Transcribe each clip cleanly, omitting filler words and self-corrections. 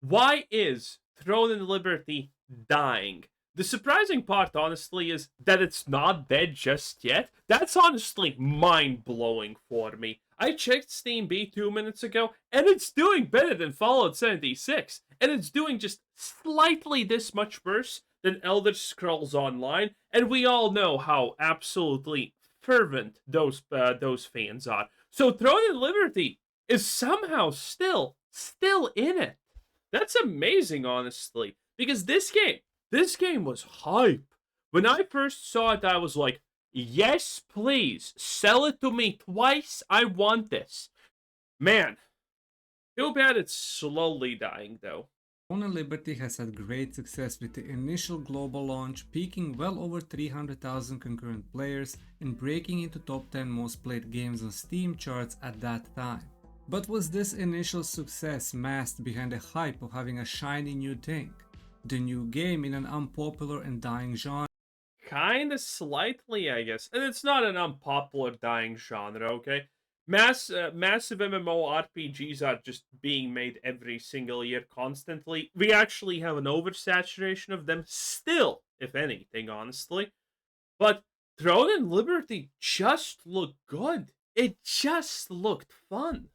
Why is Throne and Liberty dying? The surprising part, honestly, is that it's not dead just yet. That's honestly mind blowing for me. I checked Steam B 2 minutes ago, and it's doing better than Fallout 76. And it's doing just slightly this much worse than Elder Scrolls Online. And we all know how absolutely fervent those fans are. So Throne and Liberty is somehow still in it. That's amazing, honestly, because this game was hype. When I first saw it, I was like, "Yes, please sell it to me twice. I want this." Man, too bad it's slowly dying, though. Throne and Liberty has had great success with the initial global launch, peaking well over 300,000 concurrent players and breaking into top 10 most played games on Steam charts at that time. But was this initial success masked behind the hype of having a shiny new thing? The new game in an unpopular and dying genre? Kinda slightly, I guess. And it's not an unpopular dying genre, okay? Massive MMORPGs are just being made every single year constantly. We actually have an oversaturation of them still, if anything, honestly. But Throne and Liberty just looked good. It just looked fun.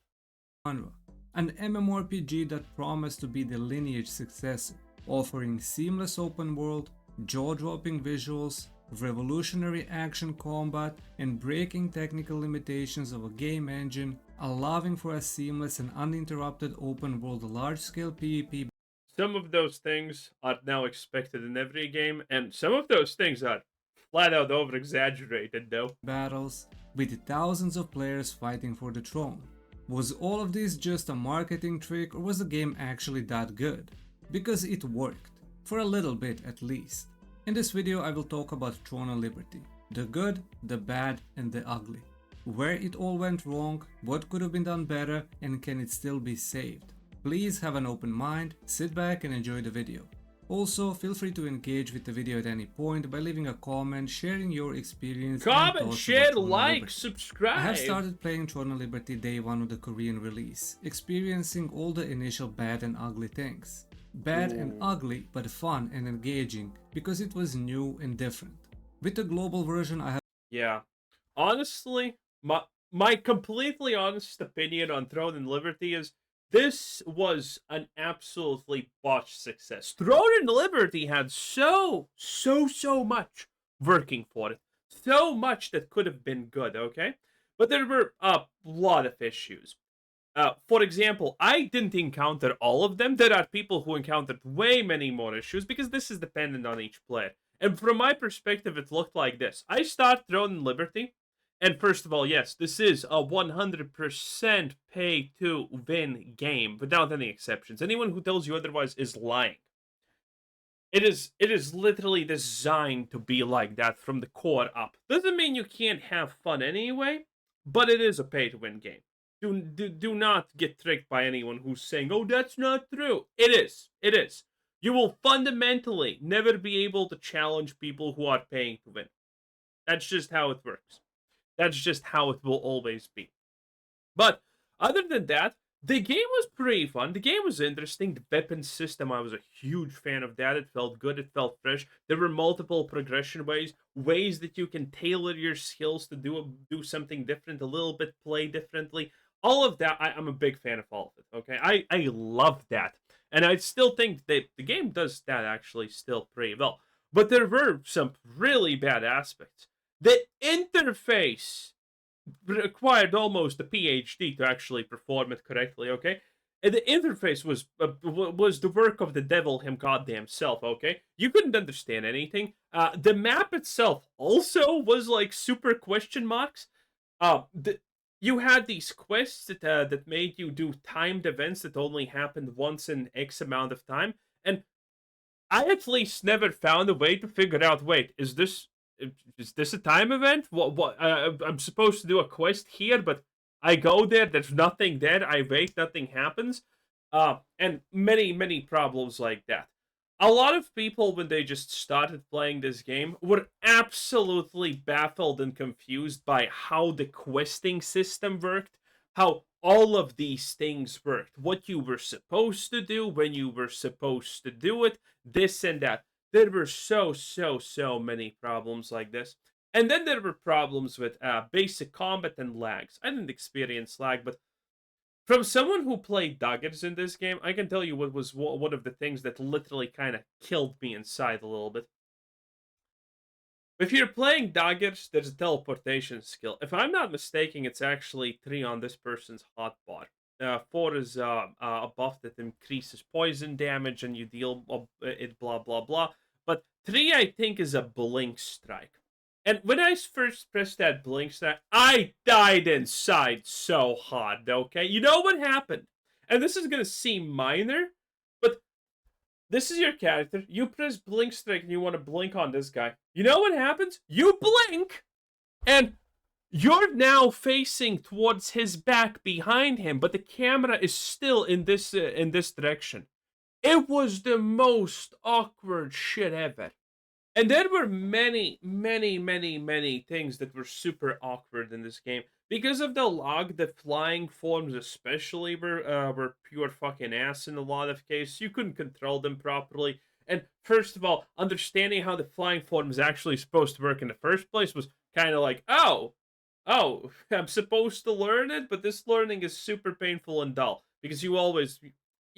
An MMORPG that promised to be the lineage successor, offering seamless open world, jaw-dropping visuals, revolutionary action combat, and breaking technical limitations of a game engine, allowing for a seamless and uninterrupted open world large-scale PvP Some of those things are now expected in every game, and some of those things are flat out over exaggerated, though. battles, with thousands of players fighting for the throne. Was all of this just a marketing trick, or was the game actually that good? Because it worked, for a little bit at least. In this video I will talk about Throne and Liberty, the good, the bad and the ugly. Where it all went wrong, what could have been done better, and can it still be saved? Please have an open mind, sit back and enjoy the video. Also, feel free to engage with the video at any point by leaving a comment, sharing your experience and Comment, thoughts share, about Throne and like, Liberty. subscribe. I have started playing Throne and Liberty day one of the Korean release, experiencing all the initial bad and ugly things. Bad and ugly, but fun and engaging because it was new and different. With the global version, I have Yeah. Honestly, my completely honest opinion on Throne and Liberty is this was an absolutely botched success. Throne and Liberty had so much working for it. So much that could have been good, okay? But there were a lot of issues. For example, I didn't encounter all of them. There are people who encountered way many more issues because this is dependent on each player. And from my perspective, it looked like this. I start Throne and Liberty, and first of all, yes, this is a 100% pay to win game without any exceptions. Anyone who tells you otherwise is lying. It is literally designed to be like that from the core up. Doesn't mean you can't have fun anyway, but it is a pay to win game. Do not get tricked by anyone who's saying, "Oh, that's not true." It is. It is. You will fundamentally never be able to challenge people who are paying to win. That's just how it works. That's just how it will always be. But other than that, the game was pretty fun. The game was interesting. The weapon system, I was a huge fan of that. It felt good. It felt fresh. There were multiple progression ways that you can tailor your skills to do something different, a little bit play differently. All of that, I'm a big fan of all of it. Okay, I love that, and I still think that the game does that actually still pretty well. But there were some really bad aspects. The interface required almost a PhD to actually perform it correctly. Okay, and the interface was the work of the devil him goddamn self. Okay, you couldn't understand anything. The map itself also was like super question marks. You had these quests that made you do timed events that only happened once in X amount of time, and I at least never found a way to figure out. Wait, is this a time event? What? I'm supposed to do a quest here, but I go there. There's nothing there. I wait. Nothing happens. And many problems like that. A lot of people, when they just started playing this game, were absolutely baffled and confused by how the questing system worked, how all of these things worked. What you were supposed to do, when you were supposed to do it, this and that. There were so many problems like this. And then there were problems with basic combat and lags. I didn't experience lag, but from someone who played daggers in this game, I can tell you what was one of the things that literally kind of killed me inside a little bit. If you're playing daggers, there's a teleportation skill. If I'm not mistaken, it's actually 3 on this person's hotbar. 4 is a buff that increases poison damage and you deal it, blah, blah, blah. But 3, I think, is a blink strike. And when I first pressed that blink strike, I died inside so hard, okay? You know what happened? And this is going to seem minor, but this is your character. You press blink strike and you want to blink on this guy. You know what happens? You blink, and you're now facing towards his back behind him, but the camera is still in this direction. It was the most awkward shit ever. And there were many things that were super awkward in this game. Because of the lag, the flying forms especially were pure fucking ass in a lot of cases. You couldn't control them properly. And first of all, understanding how the flying form is actually supposed to work in the first place was kind of like, oh, I'm supposed to learn it, but this learning is super painful and dull. Because you always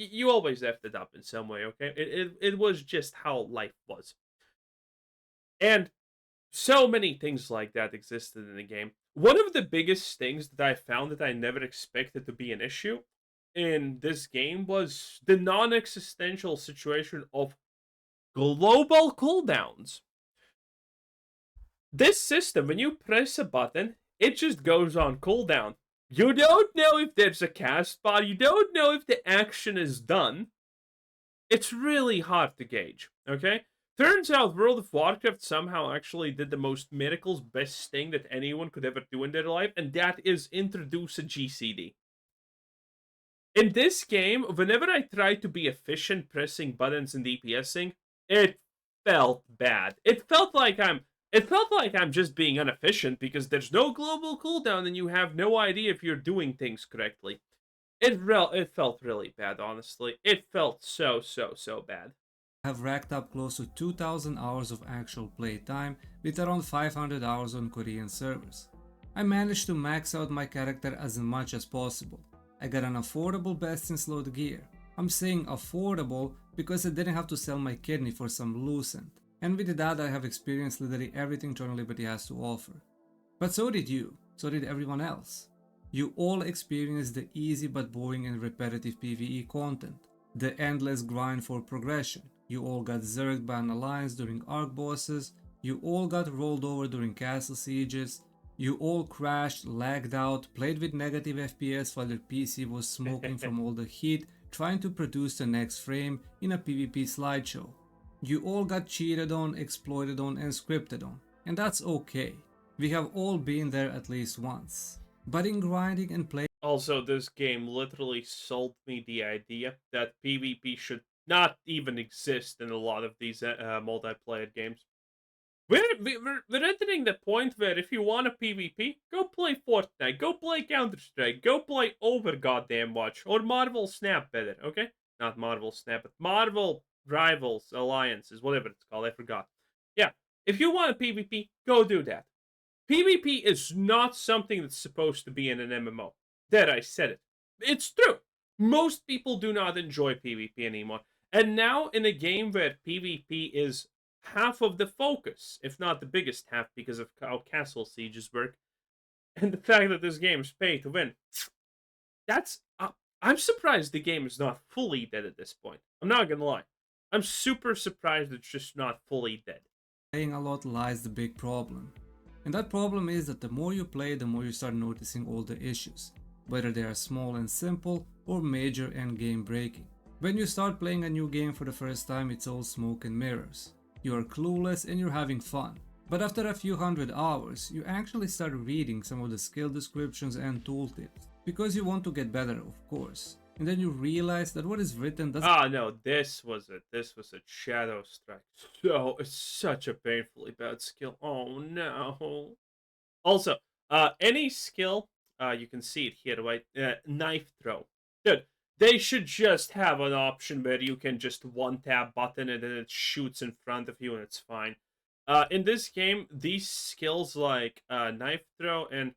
effed it up in some way, okay? It was just how life was. And so many things like that existed in the game. One of the biggest things that I found that I never expected to be an issue in this game was the non-existential situation of global cooldowns. This system, when you press a button, it just goes on cooldown. You don't know if there's a cast bar. You don't know if the action is done. It's really hard to gauge, okay? Turns out World of Warcraft somehow actually did the most miracles best thing that anyone could ever do in their life, and that is introduce a GCD. In this game, whenever I tried to be efficient pressing buttons and DPSing, it felt bad. It felt like I'm just being inefficient because there's no global cooldown and you have no idea if you're doing things correctly. It felt really bad, honestly. It felt so bad. Have racked up close to 2,000 hours of actual play time with around 500 hours on Korean servers. I managed to max out my character as much as possible. I got an affordable best in slot gear. I'm saying affordable because I didn't have to sell my kidney for some Lucent. And with that I have experienced literally everything Tron Liberty has to offer. But so did you, so did everyone else. You all experienced the easy but boring and repetitive PvE content, the endless grind for progression. You all got zerged by an alliance during arc bosses, you all got rolled over during castle sieges, you all crashed, lagged out, played with negative FPS while your PC was smoking from all the heat, trying to produce the next frame in a PvP slideshow. You all got cheated on, exploited on, and scripted on, and that's okay. We have all been there at least once. But in grinding and playing... Also, this game literally sold me the idea that PvP should not even exist in a lot of these multiplayer games. We're entering the point where if you want a PvP, go play Fortnite, go play Counter-Strike, go play Over Goddamn Watch, or Marvel Snap better, okay? Not Marvel Snap, but Marvel Rivals, Alliances, whatever it's called, I forgot. Yeah, if you want a PvP, go do that. PvP is not something that's supposed to be in an MMO. There, I said it. It's true. Most people do not enjoy PvP anymore. And now, in a game where PvP is half of the focus, if not the biggest half, because of how castle sieges work, and the fact that this game is pay to win, that's... I'm surprised the game is not fully dead at this point. I'm not gonna lie. I'm super surprised it's just not fully dead. Playing a lot lies the big problem. And that problem is that the more you play, the more you start noticing all the issues, whether they are small and simple or major and game breaking. When you start playing a new game for the first time, it's all smoke and mirrors. You are clueless and you're having fun. But after a few hundred hours, you actually start reading some of the skill descriptions and tooltips, because you want to get better, of course. And then you realize that what is written doesn't... Ah, no, this was it. This was a Shadow Strike. So, it's such a painfully bad skill. Oh, no. Also, any skill You can see it here, right? Knife throw. Dude, they should just have an option where you can just one tap button and then it shoots in front of you and it's fine. In this game, these skills like knife throw and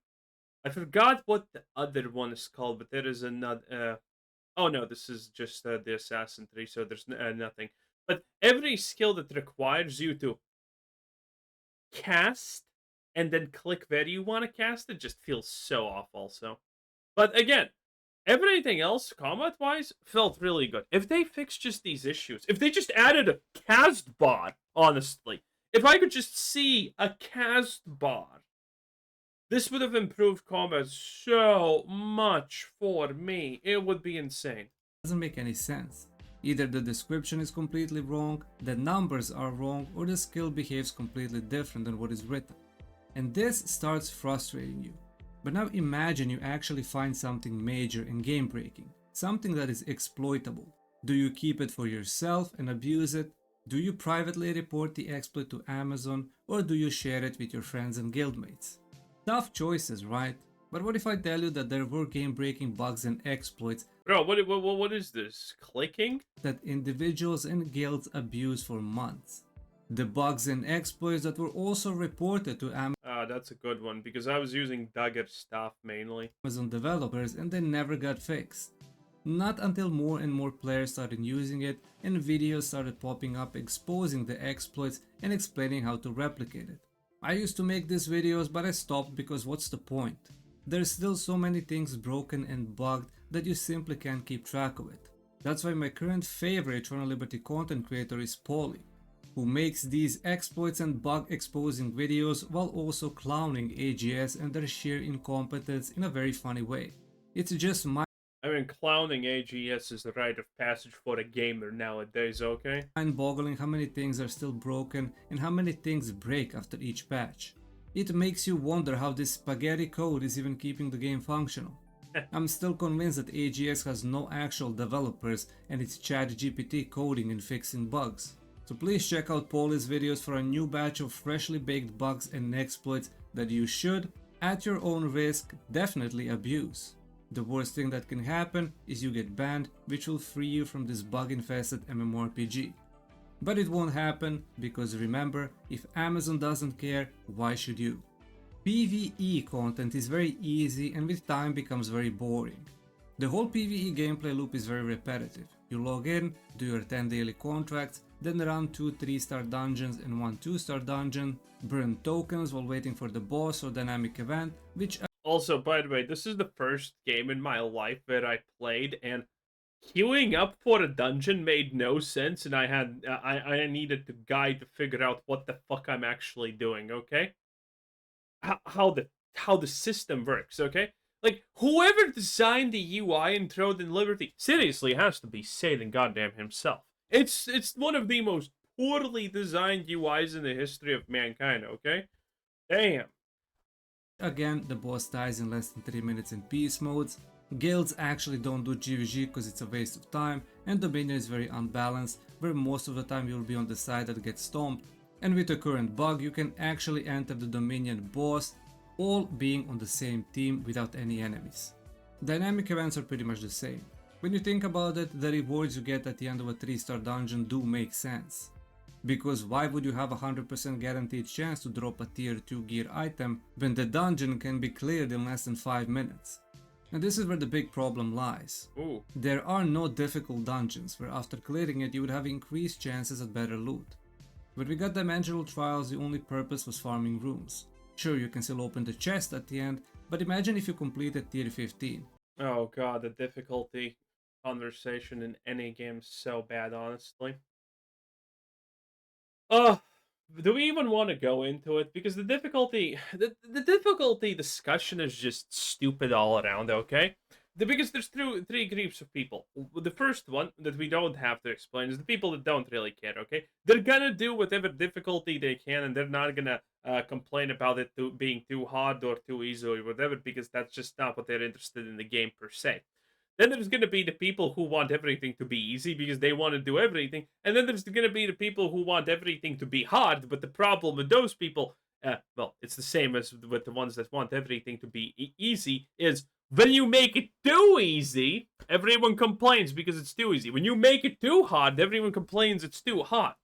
I forgot what the other one is called, but there is another. Oh no, this is just the Assassin 3, so there's nothing. But every skill that requires you to cast and then click where you want to cast it just feels so off, also. But again, everything else, combat wise, felt really good. If they fixed just these issues, if they just added a cast bar, honestly, if I could just see a cast bar, this would have improved combat so much for me. It would be insane. Doesn't make any sense. Either the description is completely wrong, the numbers are wrong, or the skill behaves completely different than what is written. And this starts frustrating you. But now imagine you actually find something major and game breaking, something that is exploitable. Do you keep it for yourself and abuse it? Do you privately report the exploit to Amazon, or do you share it with your friends and guildmates? Tough choices, right? But what if I tell you that there were game-breaking bugs and exploits Bro, what is this? Clicking? that individuals and guilds abused for months? The bugs and exploits that were also reported to Ah, that's a good one, because I was using Dagger stuff mainly. Amazon developers and they never got fixed. Not until more and more players started using it and videos started popping up exposing the exploits and explaining how to replicate it. I used to make these videos, but I stopped because what's the point? There's still so many things broken and bugged that you simply can't keep track of it. That's why my current favorite Throne of Liberty content creator is Paulie, who makes these exploits and bug exposing videos while also clowning AGS and their sheer incompetence in a very funny way. It's just I mean, clowning AGS is the rite of passage for a gamer nowadays, okay? mind-boggling how many things are still broken and how many things break after each patch. It makes you wonder how this spaghetti code is even keeping the game functional. I'm still convinced that AGS has no actual developers and it's ChatGPT coding and fixing bugs. So please check out Paulie's videos for a new batch of freshly baked bugs and exploits that you should, at your own risk, definitely abuse. The worst thing that can happen is you get banned, which will free you from this bug-infested MMORPG. But it won't happen, because remember, if Amazon doesn't care, why should you? PvE content is very easy and with time becomes very boring. The whole PvE gameplay loop is very repetitive. You log in, do your 10 daily contracts, then run 2 3-star dungeons and 1 2-star dungeon, burn tokens while waiting for the boss or dynamic event, which Also, by the way, this is the first game in my life that I played, and queuing up for a dungeon made no sense, and I needed the guide to figure out what the fuck I'm actually doing, okay? How the system works, okay? Like, whoever designed the UI in Throne and Liberty seriously has to be Satan goddamn himself. It's one of the most poorly designed UIs in the history of mankind, okay? Damn. again, the boss dies in less than 3 minutes in peace modes, guilds actually don't do GVG because it's a waste of time, and Dominion is very unbalanced, where most of the time you'll be on the side that gets stomped, and with the current bug you can actually enter the Dominion boss, all being on the same team without any enemies. Dynamic events are pretty much the same. When you think about it, the rewards you get at the end of a 3-star dungeon do make sense. Because why would you have a 100% guaranteed chance to drop a tier 2 gear item when the dungeon can be cleared in less than 5 minutes? And this is where the big problem lies. Ooh. There are no difficult dungeons where after clearing it you would have increased chances at better loot. When we got Dimensional Trials, the only purpose was farming rooms. Sure, you can still open the chest at the end, but imagine if you completed tier 15. Oh god, the difficulty conversation in any game is so bad, honestly. Do we even want to go into it? Because the difficulty discussion is just stupid all around, okay? Because there's three groups of people. The first one that we don't have to explain is the people that don't really care, okay? They're gonna do whatever difficulty they can, and they're not gonna complain about it being too hard or too easy or whatever, because that's just not what they're interested in the game per se. Then there's going to be the people who want everything to be easy because they want to do everything. And then there's going to be the people who want everything to be hard. But the problem with those people well, it's the same as with the ones that want everything to be easy, is when you make it too easy, everyone complains because it's too easy. When you make it too hard, everyone complains it's too hard.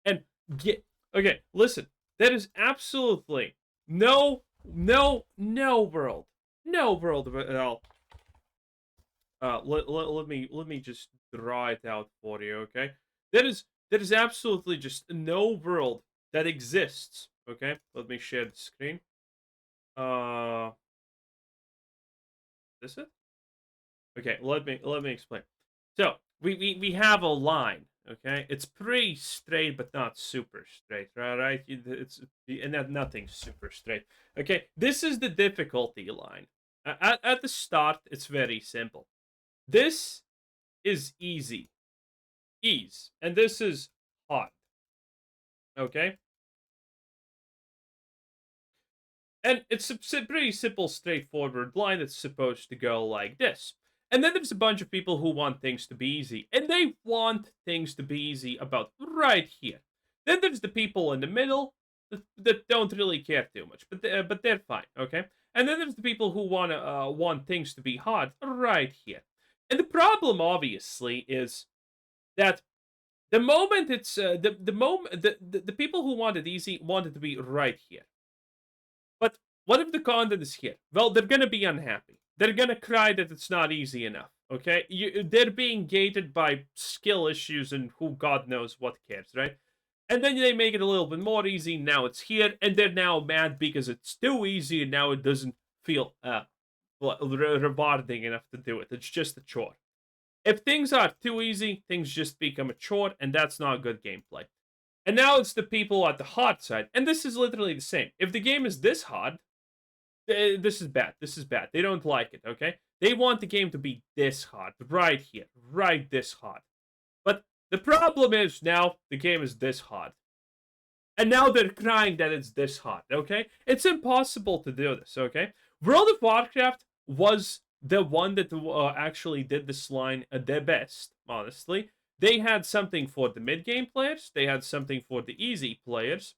And get okay, listen, there is absolutely no world, no world at all. Let me just draw it out for you, okay? There is absolutely just no world that exists. Okay, let me share the screen. Uh, this it? Okay, let me explain. So we have a line. Okay, it's pretty straight, but not super straight. Right? It's and nothing super straight. Okay, this is the difficulty line. At the start, it's very simple. This is easy, ease, and this is hard. Okay, and it's a pretty simple, straightforward line that's supposed to go like this. And then there's a bunch of people who want things to be easy, and they want things to be easy about right here. Then there's the people in the middle that don't really care too much, but they're fine, okay? And then there's the people who want things to be hard right here. And the problem, obviously, is that the moment it's the moment the people who want it easy want it to be right here. But what if the content is here? Well, they're gonna be unhappy. They're gonna cry that it's not easy enough. Okay, they're being gated by skill issues and who God knows what cares, right? And then they make it a little bit more easy. Now it's here, and they're now mad because it's too easy, and now it doesn't feel rewarding enough to do it. It's just a chore. If things are too easy, things just become a chore, and that's not good gameplay. And now it's the people at the hard side, and this is literally the same. If the game is this hard, this is bad. This is bad. They don't like it, okay? They want the game to be this hard, right here, right this hard. But the problem is now the game is this hard. And now they're crying that it's this hard, okay? It's impossible to do this, okay? World of Warcraft was the one that actually did this line the best, honestly. They had something for the mid-game players, they had something for the easy players,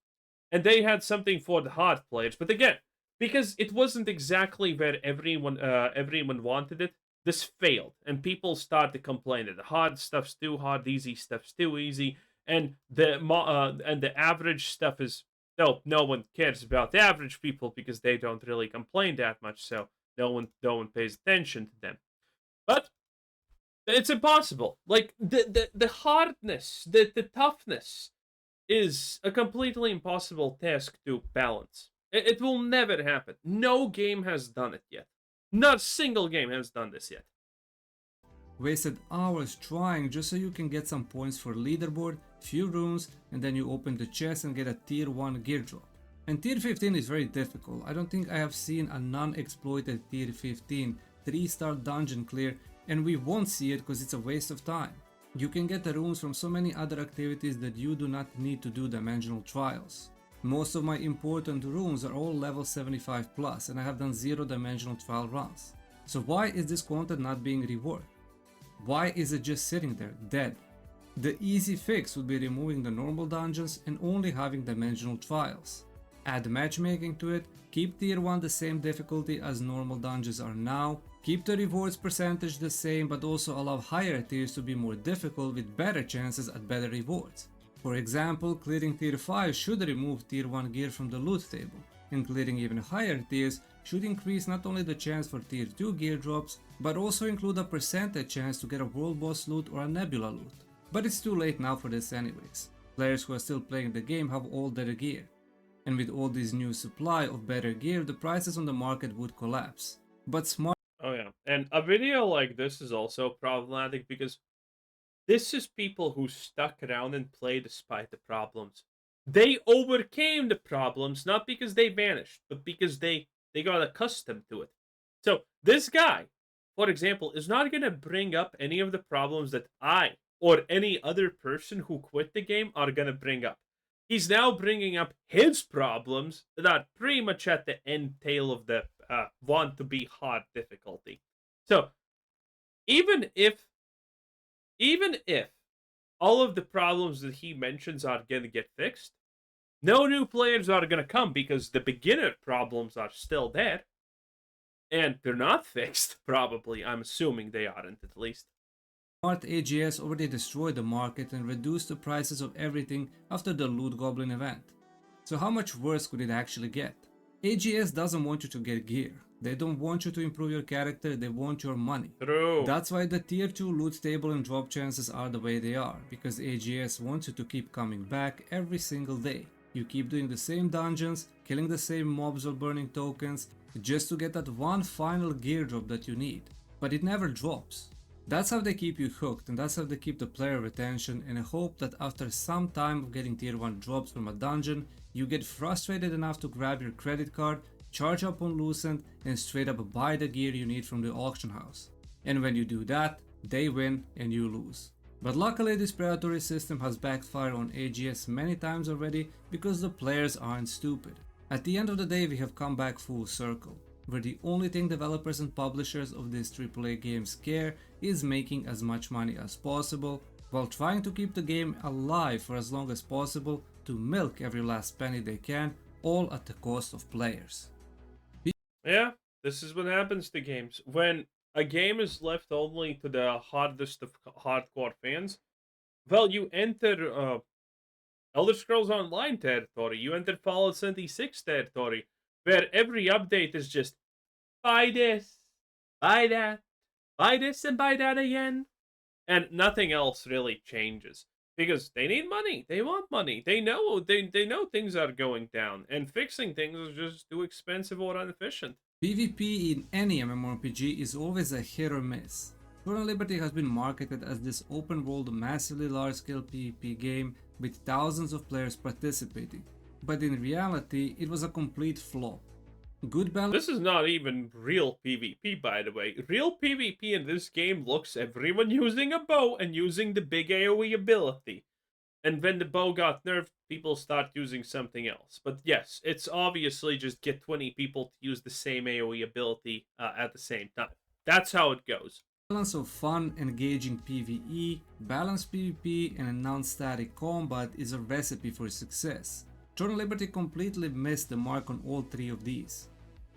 and they had something for the hard players. But again, because it wasn't exactly where everyone wanted it, this failed, and people started to complain that the hard stuff's too hard, the easy stuff's too easy, and the average stuff is no one cares about the average people because they don't really complain that much, so no one pays attention to them. But it's impossible. Like the hardness, the toughness is a completely impossible task to balance. It will never happen. No game has done it yet. Not a single game has done this yet. Wasted hours trying just so you can get some points for leaderboard, few runes, and then you open the chest and get a tier 1 gear drop. And tier 15 is very difficult. I don't think I have seen a non-exploited tier 15 3-star dungeon clear, and we won't see it because it's a waste of time. You can get the runes from so many other activities that you do not need to do dimensional trials. Most of my important runes are all level 75 plus, and I have done 0 dimensional trial runs. So why is this content not being reworked? Why is it just sitting there, dead? The easy fix would be removing the normal dungeons and only having dimensional trials. Add matchmaking to it, keep tier 1 the same difficulty as normal dungeons are now, keep the rewards percentage the same but also allow higher tiers to be more difficult with better chances at better rewards. For example, clearing tier 5 should remove tier 1 gear from the loot table, and clearing even higher tiers should increase not only the chance for tier 2 gear drops, but also include a percentage chance to get a world boss loot or a nebula loot. But it's too late now for this anyways. Players who are still playing the game have all their gear. And with all this new supply of better gear, the prices on the market would collapse. But smart. Oh yeah, and a video like this is also problematic because this is people who stuck around and played despite the problems. They overcame the problems not because they vanished, but because they got accustomed to it. So this guy, for example, is not going to bring up any of the problems that I or any other person who quit the game are going to bring up. He's now bringing up his problems that are pretty much at the end tail of the want to be hard difficulty. So even if all of the problems that he mentions are going to get fixed, No new players are gonna come because the beginner problems are still there. And they're not fixed, probably. I'm assuming they aren't, at least. Smart AGS already destroyed the market and reduced the prices of everything after the Loot Goblin event. So how much worse could it actually get? AGS doesn't want you to get gear. They don't want you to improve your character, they want your money. True. That's why the tier 2 loot table and drop chances are the way they are, because AGS wants you to keep coming back every single day. You keep doing the same dungeons, killing the same mobs or burning tokens, just to get that one final gear drop that you need. But it never drops. That's how they keep you hooked, and that's how they keep the player retention, in a hope that after some time of getting tier 1 drops from a dungeon, you get frustrated enough to grab your credit card, charge up on Lucent, and straight up buy the gear you need from the auction house. And when you do that, they win and you lose. But luckily this predatory system has backfired on AGS many times already because the players aren't stupid. At the end of the day we have come back full circle, where the only thing developers and publishers of these AAA games care is making as much money as possible, while trying to keep the game alive for as long as possible to milk every last penny they can, all at the cost of players. Yeah, this is what happens to games. When a game is left only to the hardest of hardcore fans, well, you enter Elder Scrolls Online territory, you enter Fallout 76 territory, where every update is just buy this, buy that, buy this and buy that again. And nothing else really changes. Because they need money. They want money. They know things are going down. And fixing things is just too expensive or inefficient. PvP in any MMORPG is always a hit or miss. Throne of Liberty has been marketed as this open world, massively large scale PvP game with thousands of players participating. But in reality, it was a complete flop. Good balance. This is not even real PvP, by the way. Real PvP in this game looks everyone using a bow and using the big AoE ability. And when the bow got nerfed, people start using something else. But yes, it's obviously just get 20 people to use the same AoE ability at the same time. That's how it goes. Balance of fun, engaging PvE, balanced PvP, and a non-static combat is a recipe for success. Throne of Liberty completely missed the mark on all three of these.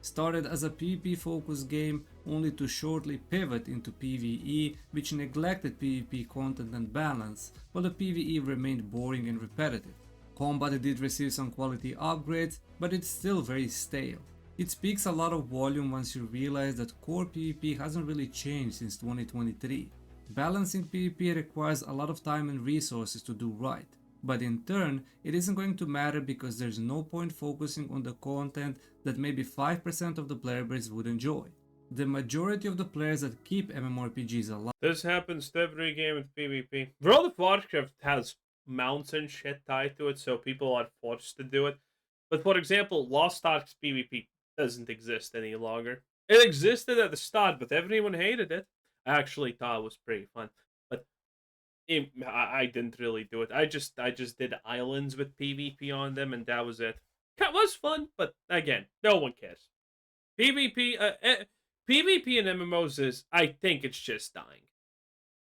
Started as a PvP focused game only to shortly pivot into PvE, which neglected PvP content and balance, while the PvE remained boring and repetitive. Combat did receive some quality upgrades, but it's still very stale. It speaks a lot of volume once you realize that core PvP hasn't really changed since 2023. Balancing PvP requires a lot of time and resources to do right. But in turn, it isn't going to matter because there's no point focusing on the content that maybe 5% of the player base would enjoy. The majority of the players that keep MMORPGs alive. This happens to every game with PvP. World of Warcraft has mounts and shit tied to it, so people are forced to do it. But for example, Lost Ark's PvP doesn't exist any longer. It existed at the start, but everyone hated it. I actually thought it was pretty fun. I didn't really do it. I just did islands with PvP on them, and that was it. It was fun, but again, no one cares. PvP in MMOs is, I think it's just dying.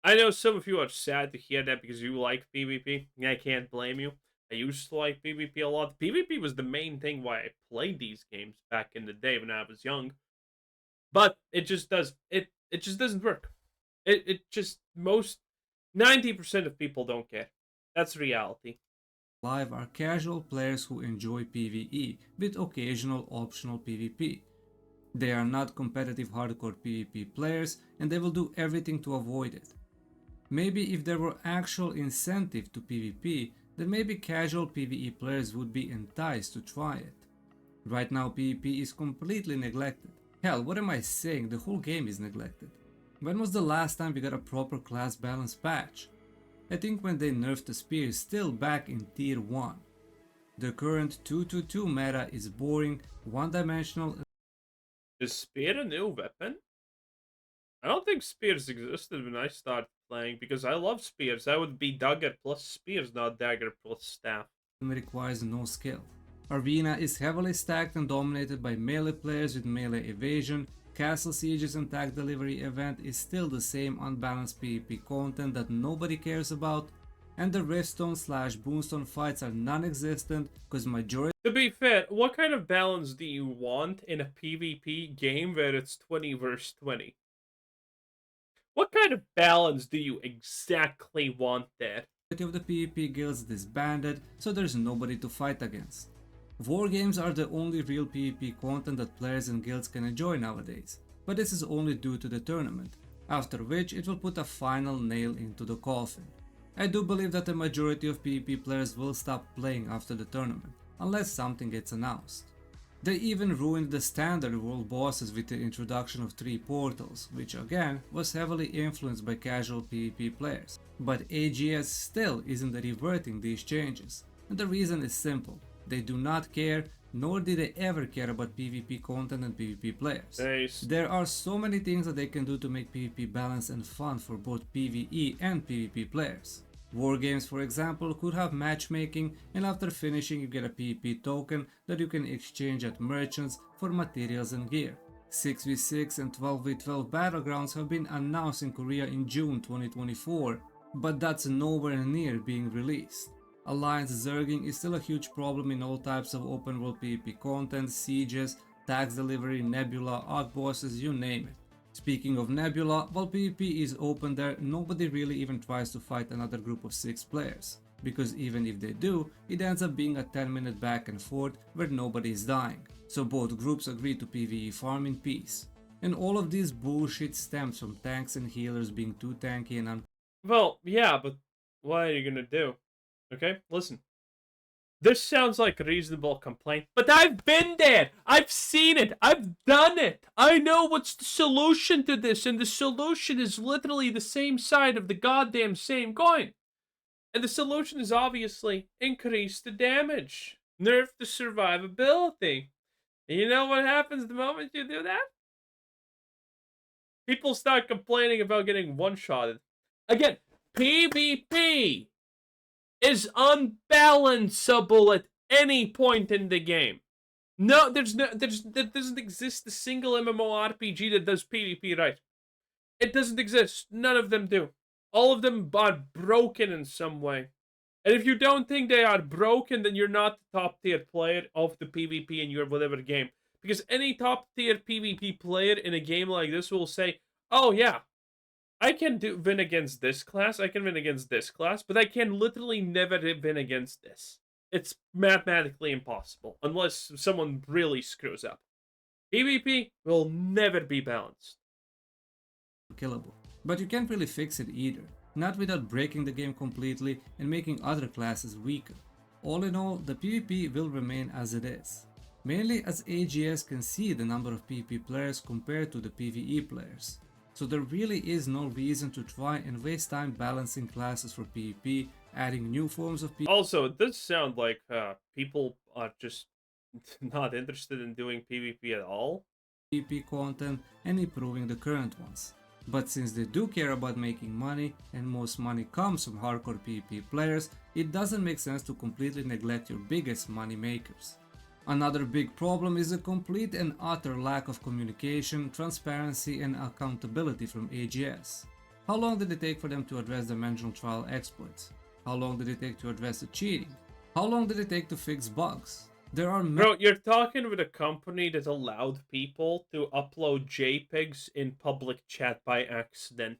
I know some of you are sad to hear that because you like PvP. I can't blame you. I used to like PvP a lot. PvP was the main thing why I played these games back in the day when I was young. But it just doesn't work. It just 90% of people don't care. That's reality. Live are casual players who enjoy PvE with occasional optional PvP. They are not competitive hardcore PvP players and they will do everything to avoid it. Maybe if there were actual incentive to PvP, then maybe casual PvE players would be enticed to try it. Right now PvP is completely neglected. Hell, what am I saying? The whole game is neglected. When was the last time we got a proper class balance patch? I think when they nerfed the spear still back in tier 1. The current 2-2-2 meta is boring, one-dimensional. Is spear a new weapon? I don't think spears existed when I started playing because I love spears. I would be dagger plus spears, not dagger plus staff. Requires no skill. Arena is heavily stacked and dominated by melee players with melee evasion. Castle Sieges and Tag Delivery event is still the same unbalanced PvP content that nobody cares about, and the Riftstone/Boonstone fights are non-existent because majority To be fair, what kind of balance do you want in a PvP game where it's 20 versus 20? What kind of balance do you exactly want there? of the PvP guilds disbanded, so there's nobody to fight against. War games are the only real PvP content that players and guilds can enjoy nowadays, but this is only due to the tournament, after which it will put a final nail into the coffin. I do believe that the majority of PvP players will stop playing after the tournament, unless something gets announced. They even ruined the standard world bosses with the introduction of 3 portals, which again was heavily influenced by casual PvP players. But AGS still isn't reverting these changes, and the reason is simple. They do not care, nor did they ever care about PvP content and PvP players. Nice. There are so many things that they can do to make PvP balanced and fun for both PvE and PvP players. War games, for example, could have matchmaking, and after finishing you get a PvP token that you can exchange at merchants for materials and gear. 6v6 and 12v12 battlegrounds have been announced in Korea in June 2024, but that's nowhere near being released. Alliance zerging is still a huge problem in all types of open world PvP content, sieges, tax delivery, nebula, arc bosses, you name it. Speaking of Nebula, while PvP is open there, nobody really even tries to fight another group of 6 players, because even if they do, it ends up being a 10-minute back and forth where nobody is dying, so both groups agree to PvE farm in peace. And all of this bullshit stems from tanks and healers being too tanky and Well, yeah, but what are you gonna do? Okay, listen. This sounds like a reasonable complaint, but I've been there. I've seen it. I've done it. I know what's the solution to this, and the solution is literally the same side of the goddamn same coin. And the solution is obviously increase the damage, nerf the survivability. And you know what happens the moment you do that? People start complaining about getting one-shotted. Again, PvP is unbalanceable at any point in the game. No, there doesn't exist a single MMORPG that does PvP right. It doesn't exist. None of them do. All of them are broken in some way. And if you don't think they are broken, then you're not the top tier player of the PvP in your whatever game. Because any top tier PvP player in a game like this will say, oh yeah, I can win against this class, I can win against this class, but I can literally never win against this. It's mathematically impossible, unless someone really screws up. PvP will never be balanced. killable. But you can't really fix it either, not without breaking the game completely and making other classes weaker. All in all, the PvP will remain as it is, mainly as AGS can see the number of PvP players compared to the PvE players. So there really is no reason to try and waste time balancing classes for PvP, adding new forms of PvP. Also, it does sound like people are just not interested in doing PvP at all. PvP content and improving the current ones. But since they do care about making money, and most money comes from hardcore PvP players, it doesn't make sense to completely neglect your biggest money makers. Another big problem is a complete and utter lack of communication, transparency and accountability from AGS. How long did it take for them to address the Dimensional Trial exploits? How long did it take to address the cheating? How long did it take to fix bugs? There are Bro, you're talking with a company that allowed people to upload JPEGs in public chat by accident.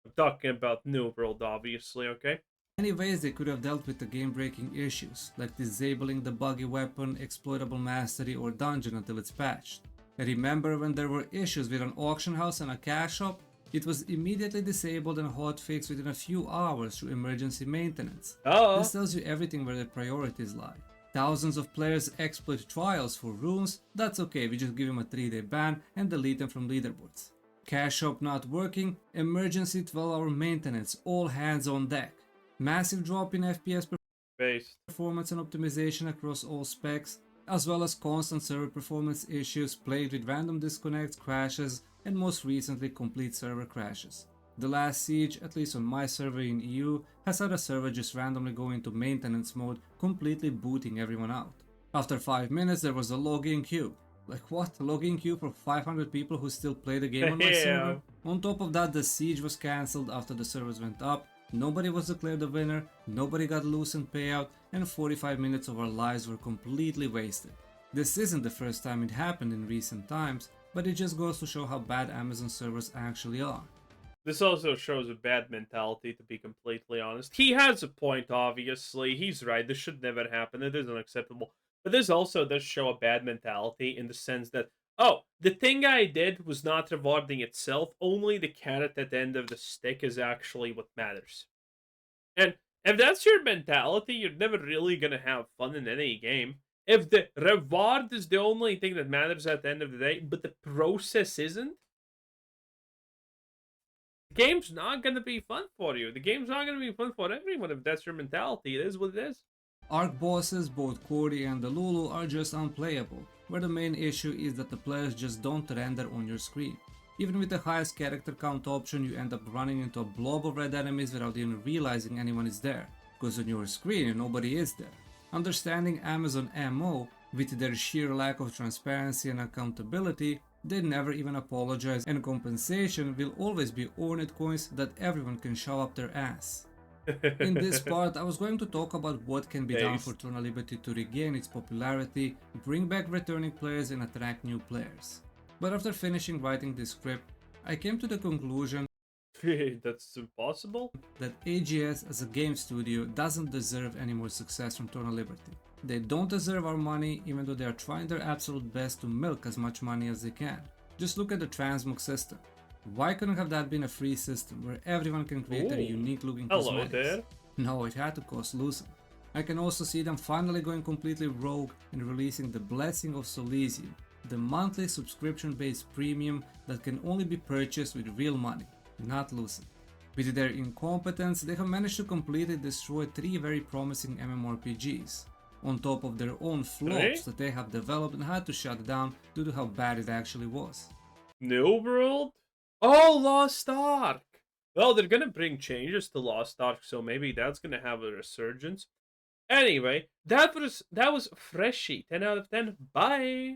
I'm talking about New World, obviously, okay? many ways they could have dealt with the game-breaking issues, like disabling the buggy weapon, exploitable mastery or dungeon until it's patched. Remember when there were issues with an auction house and a cash shop? It was immediately disabled and hotfixed within a few hours through emergency maintenance. Oh. This tells you everything where the priorities lie. Thousands of players exploit trials for runes, that's okay, we just give them a 3-day ban and delete them from leaderboards. Cash shop not working, emergency 12-hour maintenance, all hands on deck. Massive drop in FPS performance and optimization across all specs, as well as constant server performance issues plagued with random disconnects, crashes, and most recently complete server crashes. The last siege, at least on my server in EU, has had a server just randomly go into maintenance mode, completely booting everyone out. After 5 minutes there was a login queue. Like what? Login queue for 500 people who still play the game on my server? On top of that, the siege was cancelled after the servers went up, Nobody was declared the winner, nobody got Lucent payout, and 45 minutes of our lives were completely wasted. This isn't the first time it happened in recent times, but it just goes to show how bad Amazon servers actually are. This also shows a bad mentality, to be completely honest. He has a point, obviously. He's right. This should never happen. It is unacceptable. But this also does show a bad mentality in the sense that, oh, the thing I did was not rewarding itself. Only the carrot at the end of the stick is actually what matters. And if that's your mentality, you're never really going to have fun in any game. If the reward is the only thing that matters at the end of the day, but the process isn't, the game's not going to be fun for you. The game's not going to be fun for everyone if that's your mentality. It is what it is. Arc bosses, both Cordy and the Lulu, are just unplayable, where the main issue is that the players just don't render on your screen. Even with the highest character count option, you end up running into a blob of red enemies without even realizing anyone is there, because on your screen nobody is there. Understanding Amazon MO, with their sheer lack of transparency and accountability, they never even apologize, and compensation will always be Ornate coins that everyone can shove up their ass. In this part, I was going to talk about what can be done for Throne of Liberty to regain its popularity, bring back returning players and attract new players. But after finishing writing this script, I came to the conclusion That's impossible? that AGS as a game studio doesn't deserve any more success from Throne of Liberty. They don't deserve our money, even though they are trying their absolute best to milk as much money as they can. Just look at the transmog system. Why couldn't have that been a free system where everyone can create their unique looking cosmetics? Hello there. No, it had to cost Lucent. I can also see them finally going completely rogue and releasing the Blessing of Solisium, the monthly subscription based premium that can only be purchased with real money, not Lucent. With their incompetence, they have managed to completely destroy 3 very promising MMORPGs, on top of their own flops that they have developed and had to shut down due to how bad it actually was. New World? Oh, Lost Ark! Well, they're gonna bring changes to Lost Ark, so maybe that's gonna have a resurgence. Anyway, that was Freshy. 10 out of 10. Bye!